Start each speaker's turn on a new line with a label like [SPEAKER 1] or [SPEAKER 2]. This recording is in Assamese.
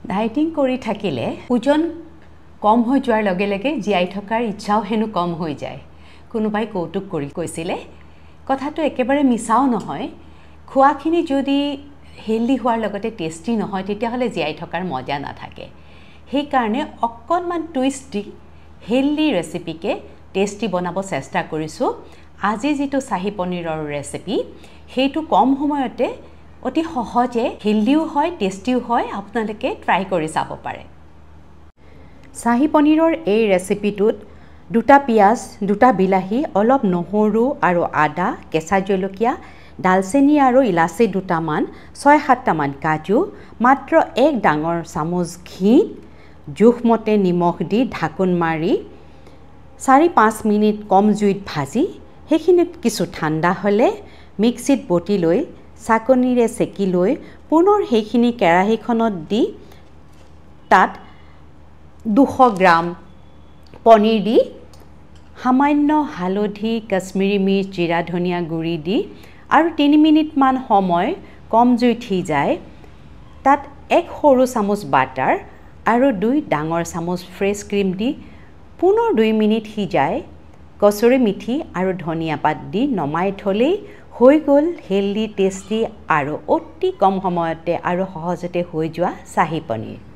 [SPEAKER 1] ডায়েটিং কৰি থাকিলে ওজন কম হৈ যোৱাৰ লগে লগে জীয়াই থকাৰ ইচ্ছাও হেনো কম হৈ যায় কোনোবাই কৌতুক কৰি কৈছিলে কথাটো একেবাৰে মিছাও নহয় খোৱাখিনি যদি হেলদি হোৱাৰ লগতে টেষ্টি নহয় তেতিয়াহ'লে জীয়াই থকাৰ মজা নাথাকে সেইকাৰণে অকণমান টুইষ্ট দি হেলদি ৰেচিপিকে টেষ্টি বনাব চেষ্টা কৰিছোঁ আজি যিটো চাহী পনীৰৰ ৰেচিপি সেইটো কম সময়তে অতি সহজে হেলদিও হয় টেষ্টিও হয় আপোনালোকে ট্ৰাই কৰি চাব পাৰে চাহী পনীৰৰ এই ৰেচিপিটোত দুটা পিয়াজ দুটা বিলাহী অলপ নহৰু আৰু আদা কেঁচা জলকীয়া ডালচেনি আৰু ইলাচি দুটামান 6-7টা মান কাজু মাত্ৰ এক ডাঙৰ চামুচ ঘি জোখমতে নিমখ দি ঢাকোন মাৰি 4-5 মিনিট কম জুইত ভাজি সেইখিনিত কিছু ঠাণ্ডা হ'লে মিক্সিত বটি লৈ চাকনিৰে চেকি লৈ পুনৰ সেইখিনি কেৰাহীখনত দি তাত 200 গ্ৰাম পনীৰ দি সামান্য হালধি কাশ্মীৰী মিৰ্চ জিৰা ধনিয়া গুড়ি দি আৰু 3 মিনিট মান সময় কম জুইত সিজাই তাত এক সৰু চামুচ বাটাৰ আৰু 2 ডাঙৰ চামুচ ফ্ৰেছ ক্ৰীম দি পুনৰ 2 মিনিট সিজাই কচুৰি মিঠি আৰু ধনিয়া পাত দি নমাই থলেই হৈ গ'ল হেলদি টেষ্টি আৰু অতি কম সময়তে আৰু সহজতে হৈ যোৱা চাহী পনীৰ